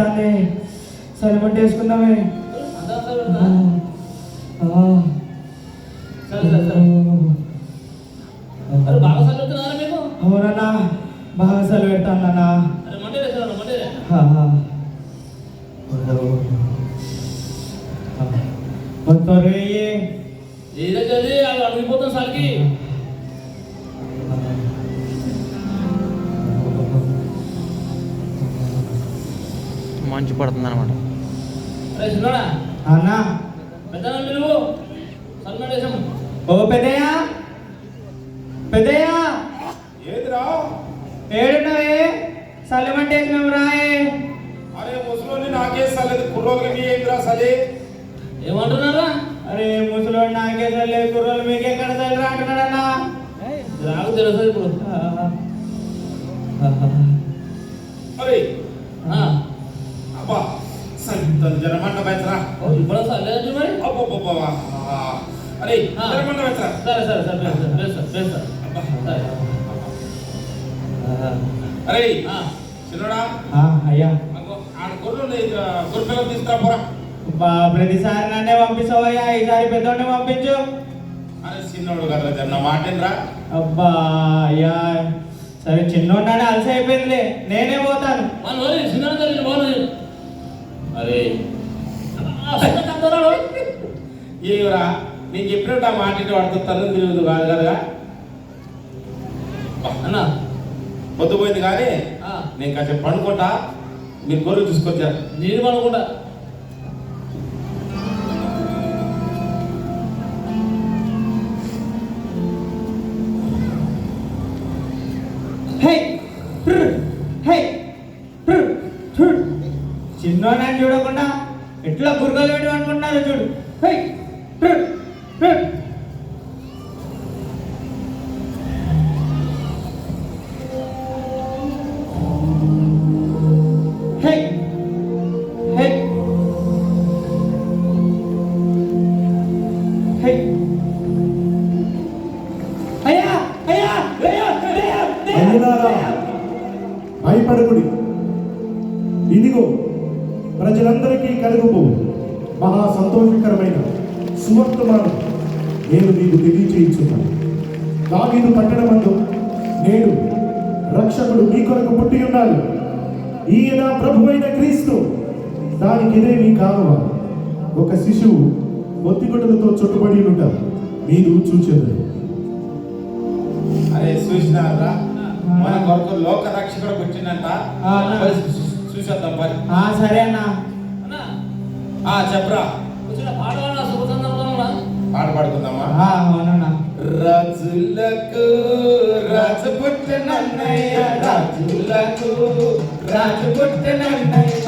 అవుతుంది. సరిపట్టి వేసుకుందామే. అవునన్నా బాగా సెలవు పెడతానన్నా. అడిగిపోతాం సార్కి. మంచు పడుతుంది అనమాట. అన్నా ఓ పెద్దయ్యా, పెద్దయ్యా ఏదిరా ఏడున్నావే? సలిమంటే వేసినాం రాయే. అరే ముసలోని నాకేసలేదు, కుర్రోళ్ళకి మీ ఏంద్రా సలే? ఏమంటున్నారా? అరే ముసలోడు నాకే సలేదు, కుర్రోళ్ళు మీకెక్కడ సలిరా అంటున్నాడన్నా. నాకు తెలుసు ఇప్పుడు. అరే అబ్బా సంతలు జనమంట బయటరా. ఇప్పుడు సర్లేదు మరి. అబ్బా అరే జనమంట బయటరా. సరే సరే సరే సార్. అరే చిన్నడా అయ్యా ఆడ గొర్రెలు గొర్రెలు తీసుకురా పోరా. ప్రతిసారి నన్నే పంపిస్తావయ్యా, ఈసారి పెద్దోడిని పంపించు. అరే చిన్నోడు కదా జన్న మాటేనరా. అబ్బా అయ్యా సరే చిన్నోడిని అలసి అయిపోయిందిలే, నేనే పోతాను. అరే ఏవరా నేను చెప్పినట్టు ఆ మాట వాడుతూ తల్లి తిరుగుదు కాదు కదా అన్న. పొద్దుపోయింది కానీ నేను కాసేపు పండుకుంటా, మీరు గొర్రెలు తీసుకొచ్చా. నేను పనుకుంటా. చిన్నోని చూడకుండా ఎట్లా గుర్గలు పెట్టి అనుకుంటున్నారు చూడు. భయపడకుడి, ఇదిగో ప్రజలందరికీ కలుగుబో మహా సంతోషకరమైన సువర్తమానం నేను మీకు తెలియచేయించున్నాను. దావీదు పట్టణమందు నేడు రక్షకుడు మీ కొరకు పుట్టి ఉన్నాడు. ఈయన ప్రభువైన క్రీస్తు. దానికి ఇదే మీ కానువ. ఒక శిశువు ఒత్తిగుడ్డలతో చుట్టుబడి ఉంటారు, మీరు చూచేది. అరే చూసినారా మన కొరకు లోక రక్షకుడు పుట్టినంట. చూసేద్దాం పని. సరే అన్నా. చెప్పరా పాట పాడుకుందామా? అవునన్నా. రాజులకు రాజు పుట్టినన్నయ్య, రాజులకు రాజు పుట్టినన్నయ్య,